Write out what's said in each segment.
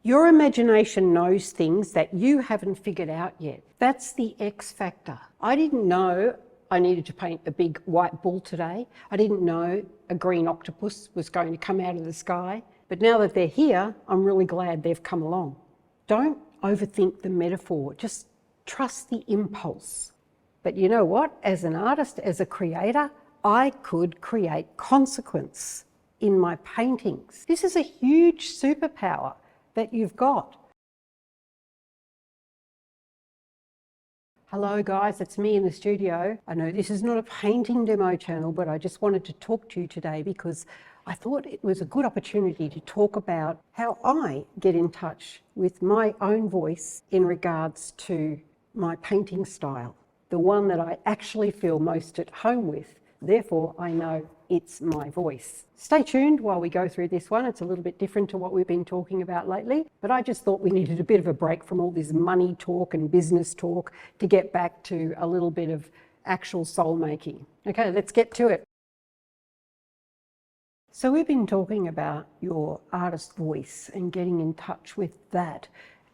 Your imagination knows things that you haven't figured out yet. That's the X factor. I didn't know I needed to paint a big white bull today. I didn't know a green octopus was going to come out of the sky. But now that they're here, I'm really glad they've come along. Don't overthink the metaphor, just trust the impulse. But you know what? As an artist, as a creator, I could create consequence in my paintings. This is a huge superpower that you've got. Hello guys, it's me in the studio. I know this is not a painting demo channel, but I just wanted to talk to you today because I thought it was a good opportunity to talk about how I get in touch with my own voice in regards to my painting style, the one that I actually feel most at home with. Therefore, I know it's my voice. Stay tuned while we go through this one. It's a little bit different to what we've been talking about lately, but I just thought we needed a bit of a break from all this money talk and business talk to get back to a little bit of actual soul making. Okay, let's get to it. So we've been talking about your artist voice and getting in touch with that,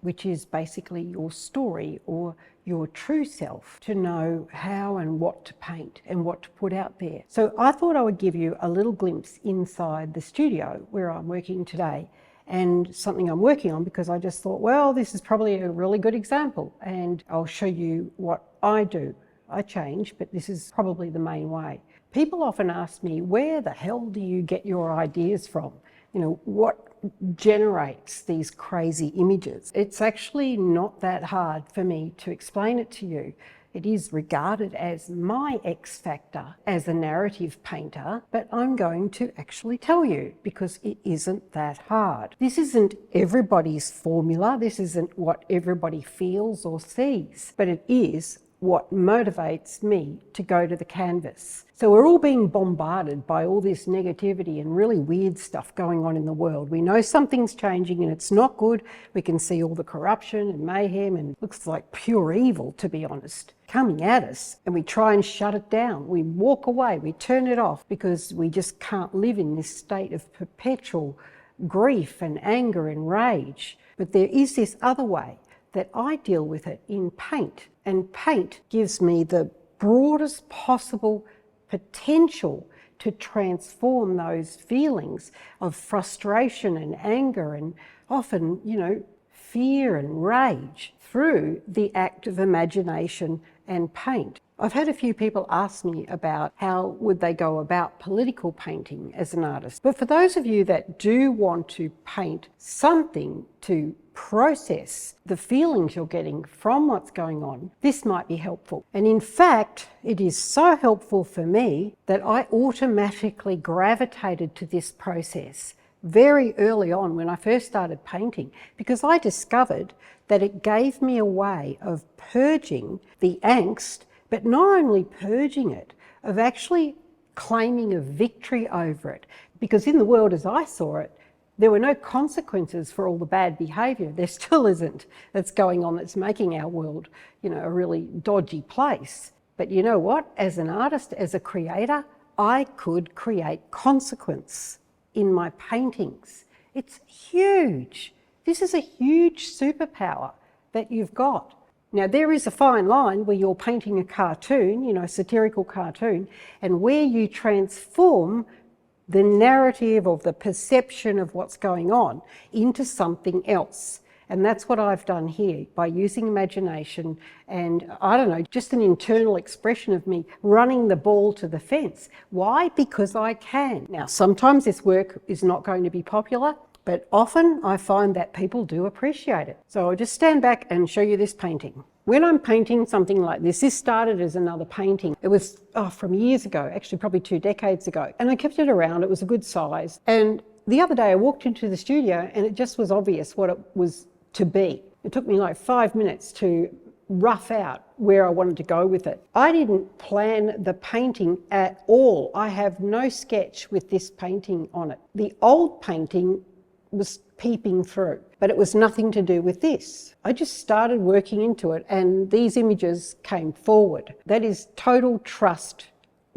which is basically your story or your true self, to know how and what to paint and what to put out there. So I thought I would give you a little glimpse inside the studio where I'm working today, and something I'm working on because I just thought, well, this is probably a really good example, and I'll show you what I do. I change, but this is probably the main way. People often ask me, where the hell do you get your ideas from? You know, what generates these crazy images? It's actually not that hard for me to explain it to you. It is regarded as my X factor as a narrative painter, but I'm going to actually tell you because it isn't that hard. This isn't everybody's formula. This isn't what everybody feels or sees, but it is what motivates me to go to the canvas. So we're all being bombarded by all this negativity and really weird stuff going on in the world. We know something's changing and it's not good. We can see all the corruption and mayhem and looks like pure evil, to be honest, coming at us, and we try and shut it down. We walk away, we turn it off because we just can't live in this state of perpetual grief and anger and rage. But there is this other way that I deal with it in paint. And paint gives me the broadest possible potential to transform those feelings of frustration and anger and often, you know, fear and rage through the act of imagination and paint. I've had a few people ask me about how would they go about political painting as an artist. But for those of you that do want to paint something to process the feelings you're getting from what's going on, this might be helpful. And in fact, it is so helpful for me that I automatically gravitated to this process very early on when I first started painting, because I discovered that it gave me a way of purging the angst, but not only purging it, of actually claiming a victory over it. Because in the world as I saw it, there were no consequences for all the bad behaviour. There still isn't, that's going on, that's making our world, you know, a really dodgy place. But you know what? As an artist, as a creator, I could create consequence in my paintings. It's huge. This is a huge superpower that you've got. Now, there is a fine line where you're painting a cartoon, you know, a satirical cartoon, and where you transform the narrative of the perception of what's going on into something else. And that's what I've done here by using imagination and, I don't know, just an internal expression of me running the ball to the fence. Why? Because I can. Now, sometimes this work is not going to be popular, but often I find that people do appreciate it. So I'll just stand back and show you this painting. When I'm painting something like this started as another painting. It was from years ago, actually probably 2 decades ago. And I kept it around, it was a good size. And the other day I walked into the studio and it just was obvious what it was to be. It took me like 5 minutes to rough out where I wanted to go with it. I didn't plan the painting at all. I have no sketch with this painting on it. The old painting was peeping through, but it was nothing to do with this. I just started working into it and these images came forward. That is total trust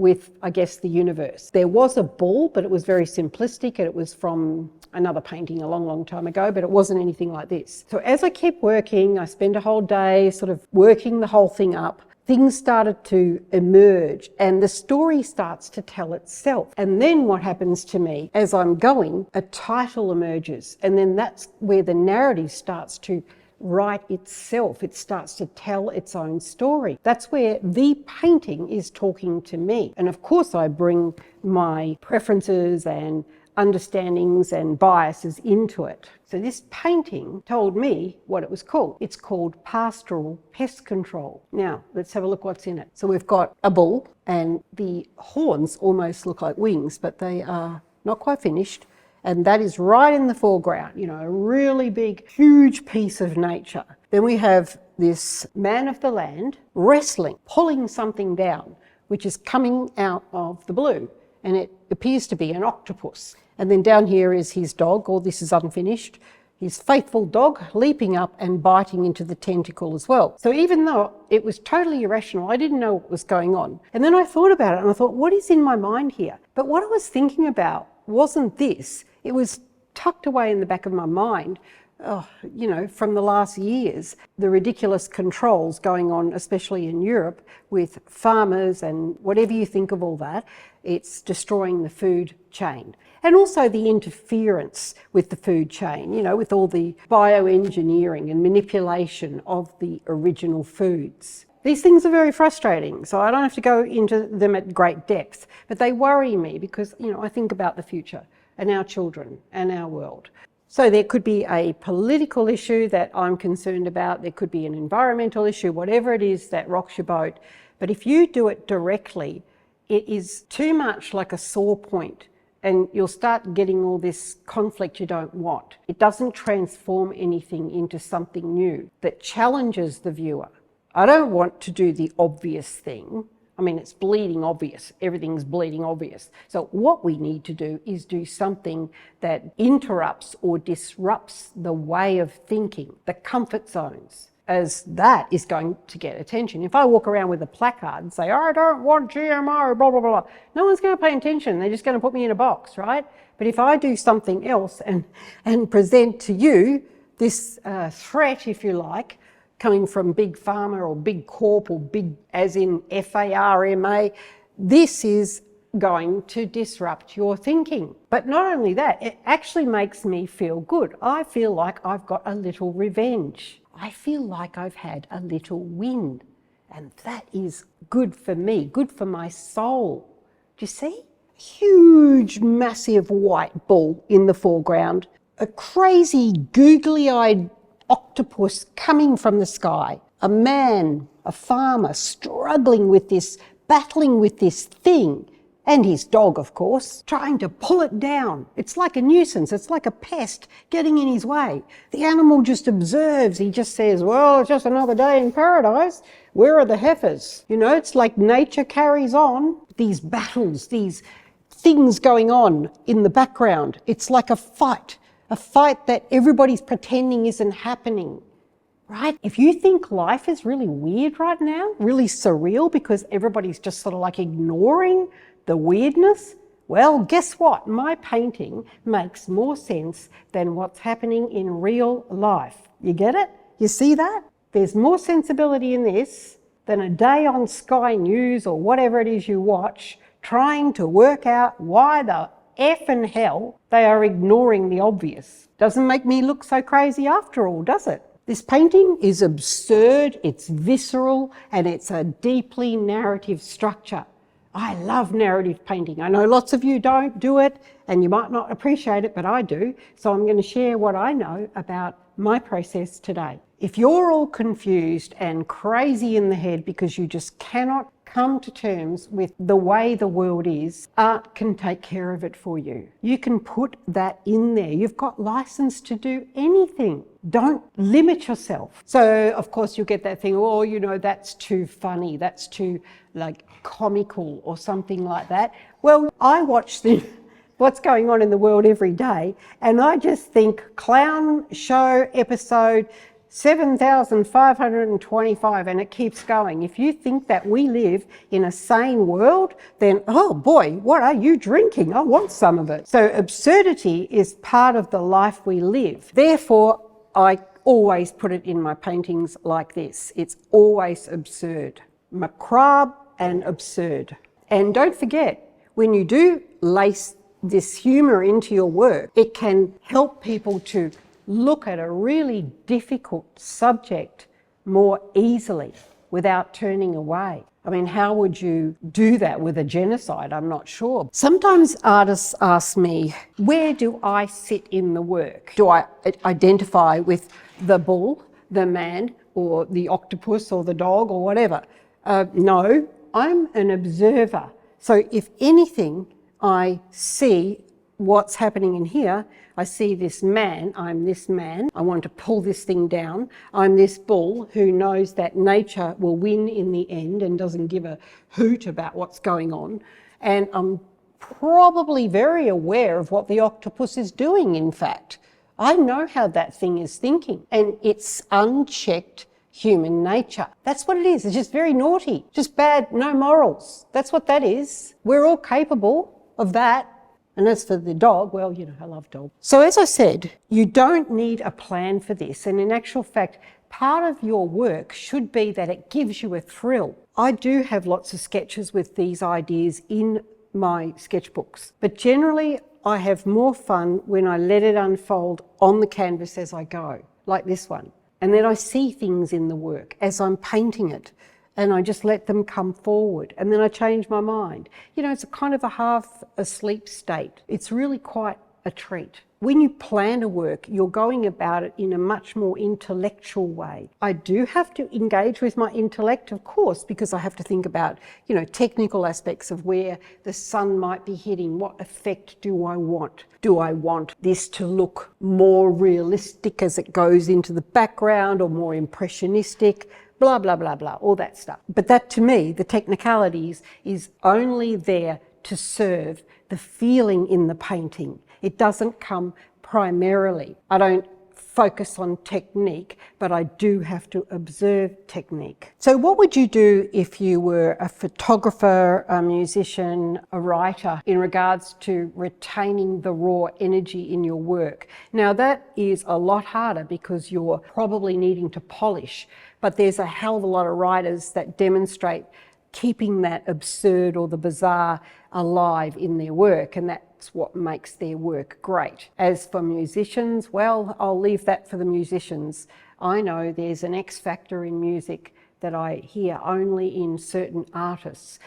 with, I guess, the universe. There was a bull, but it was very simplistic, and it was from another painting a long, long time ago, but it wasn't anything like this. So as I kept working, I spent a whole day sort of working the whole thing up. Things started to emerge and the story starts to tell itself. And then what happens to me as I'm going, a title emerges, and then that's where the narrative starts to write itself. It starts to tell its own story. That's where the painting is talking to me. And of course I bring my preferences and understandings and biases into it. So this painting told me what it was called. It's called Pastoral Pest Control. Now, let's have a look what's in it. So we've got a bull, and the horns almost look like wings, but they are not quite finished. And that is right in the foreground, you know, a really big, huge piece of nature. Then we have this man of the land wrestling, pulling something down, which is coming out of the blue. And it appears to be an octopus. And then down here is his dog, or this is unfinished, his faithful dog leaping up and biting into the tentacle as well. So even though it was totally irrational, I didn't know what was going on. And then I thought about it and I thought, what is in my mind here? But what I was thinking about wasn't this. It was tucked away in the back of my mind, you know, from the last years, the ridiculous controls going on, especially in Europe, with farmers and whatever you think of all that, it's destroying the food chain. And also the interference with the food chain, you know, with all the bioengineering and manipulation of the original foods. These things are very frustrating, so I don't have to go into them at great depth, but they worry me because, you know, I think about the future and our children and our world. So there could be a political issue that I'm concerned about, there could be an environmental issue, whatever it is that rocks your boat. But if you do it directly, it is too much like a sore point and you'll start getting all this conflict you don't want. It doesn't transform anything into something new that challenges the viewer. I don't want to do the obvious thing. I mean, it's bleeding obvious. Everything's bleeding obvious. So what we need to do is do something that interrupts or disrupts the way of thinking, the comfort zones, as that is going to get attention. If I walk around with a placard and say, I don't want GMO, blah, blah, blah, no one's going to pay attention. They're just going to put me in a box, right? But if I do something else and present to you this threat, if you like, coming from big pharma or big corp or big as in pharma, this is going to disrupt your thinking. But not only that, it actually makes me feel good. I feel like I've got a little revenge. I feel like I've had a little win. And that is good for me, good for my soul. Do you see? Huge, massive white bull in the foreground. A crazy, googly-eyed octopus coming from the sky, a man, a farmer struggling with this, battling with this thing, and his dog, of course, trying to pull it down. It's like a nuisance, it's like a pest getting in his way. The animal just observes, he just says, well, it's just another day in paradise. Where are the heifers? You know, it's like nature carries on. These battles, these things going on in the background. It's like a fight that everybody's pretending isn't happening, right? If you think life is really weird right now, really surreal because everybody's just sort of like ignoring the weirdness, well, guess what? My painting makes more sense than what's happening in real life. You get it? You see that? There's more sensibility in this than a day on Sky News or whatever it is you watch trying to work out why the effing hell they are ignoring the obvious. Doesn't make me look so crazy after all, does it? This painting is absurd, it's visceral, and it's a deeply narrative structure. I love narrative painting. I know lots of you don't do it and you might not appreciate it, but I do. So I'm going to share what I know about my process today. If you're all confused and crazy in the head because you just cannot come to terms with the way the world is, art can take care of it for you. You can put that in there. You've got license to do anything. Don't limit yourself. So of course you get that thing, oh, you know, that's too funny, that's too like comical or something like that. Well, I watch what's going on in the world every day and I just think clown show episode, 7,525, and it keeps going. If you think that we live in a sane world, then, oh boy, what are you drinking? I want some of it. So absurdity is part of the life we live. Therefore, I always put it in my paintings like this. It's always absurd. Macabre and absurd. And don't forget, when you do lace this humour into your work, it can help people to look at a really difficult subject more easily without turning away. I mean, how would you do that with a genocide? I'm not sure. Sometimes artists ask me, where do I sit in the work? Do I identify with the bull, the man, or the octopus, or the dog, or whatever? No, I'm an observer. So if anything, I see what's happening in here. I see this man, I'm this man, I want to pull this thing down. I'm this bull who knows that nature will win in the end and doesn't give a hoot about what's going on. And I'm probably very aware of what the octopus is doing, in fact. I know how that thing is thinking, and it's unchecked human nature. That's what it is. It's just very naughty, just bad, no morals. That's what that is. We're all capable of that. And as for the dog, well, you know, I love dogs. So as I said, you don't need a plan for this. And in actual fact, part of your work should be that it gives you a thrill. I do have lots of sketches with these ideas in my sketchbooks, but generally I have more fun when I let it unfold on the canvas as I go, like this one. And then I see things in the work as I'm painting it, and I just let them come forward, and then I change my mind. You know, it's a kind of a half asleep state. It's really quite a treat. When you plan a work, you're going about it in a much more intellectual way. I do have to engage with my intellect, of course, because I have to think about, you know, technical aspects of where the sun might be hitting. What effect do I want? Do I want this to look more realistic as it goes into the background, or more impressionistic? Blah, blah, blah, blah, all that stuff. But that, to me, the technicalities, is only there to serve the feeling in the painting. It doesn't come primarily. I don't focus on technique, but I do have to observe technique. So what would you do if you were a photographer, a musician, a writer, in regards to retaining the raw energy in your work? Now that is a lot harder because you're probably needing to polish, but there's a hell of a lot of writers that demonstrate keeping that absurd or the bizarre alive in their work, and that's what makes their work great. As for musicians, well, I'll leave that for the musicians. I know there's an X factor in music that I hear only in certain artists,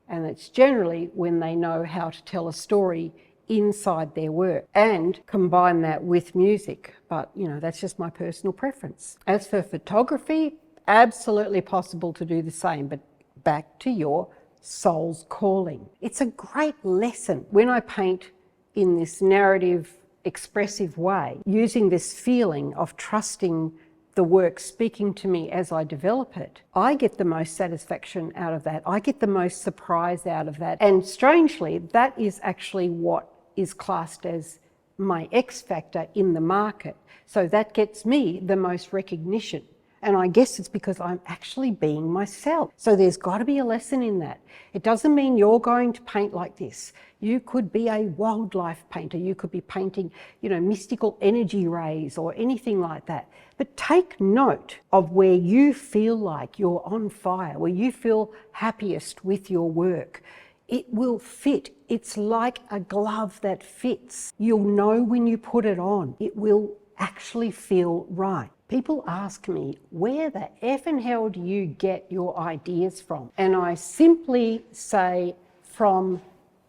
and it's generally when they know how to tell a story inside their work and combine that with music. But, you know, that's just my personal preference. As for photography, absolutely possible to do the same, but back to your soul's calling. It's a great lesson when I paint in this narrative, expressive way, using this feeling of trusting the work speaking to me as I develop it. I get the most satisfaction out of that. I get the most surprise out of that. And strangely, that is actually what is classed as my X factor in the market. So that gets me the most recognition. And I guess it's because I'm actually being myself. So there's got to be a lesson in that. It doesn't mean you're going to paint like this. You could be a wildlife painter. You could be painting, you know, mystical energy rays or anything like that. But take note of where you feel like you're on fire, where you feel happiest with your work. It will fit. It's like a glove that fits. You'll know when you put it on. It will actually feel right. People ask me, where the effing hell do you get your ideas from? And I simply say, from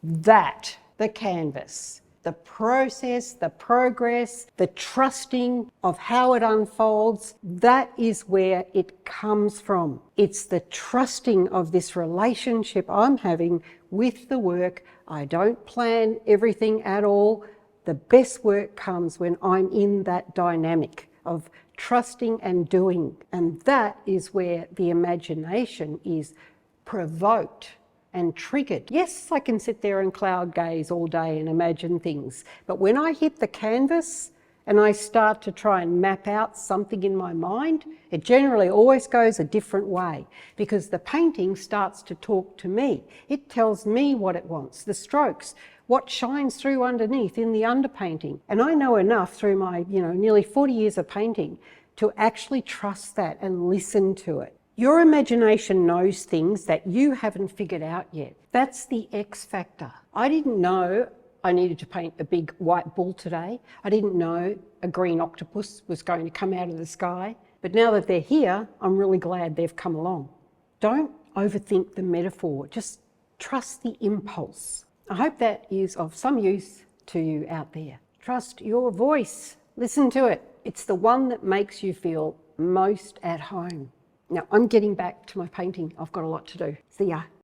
that, the canvas, the process, the progress, the trusting of how it unfolds, that is where it comes from. It's the trusting of this relationship I'm having with the work. I don't plan everything at all. The best work comes when I'm in that dynamic of trusting and doing, and that is where the imagination is provoked and triggered. Yes, I can sit there and cloud gaze all day and imagine things, but when I hit the canvas and I start to try and map out something in my mind, it generally always goes a different way because the painting starts to talk to me. It tells me what it wants, the strokes, what shines through underneath in the underpainting. And I know enough through my, nearly 40 years of painting to actually trust that and listen to it. Your imagination knows things that you haven't figured out yet. That's the X factor. I didn't know I needed to paint a big white bull today. I didn't know a green octopus was going to come out of the sky. But now that they're here, I'm really glad they've come along. Don't overthink the metaphor, just trust the impulse. I hope that is of some use to you out there. Trust your voice. Listen to it. It's the one that makes you feel most at home. Now, I'm getting back to my painting. I've got a lot to do. See ya.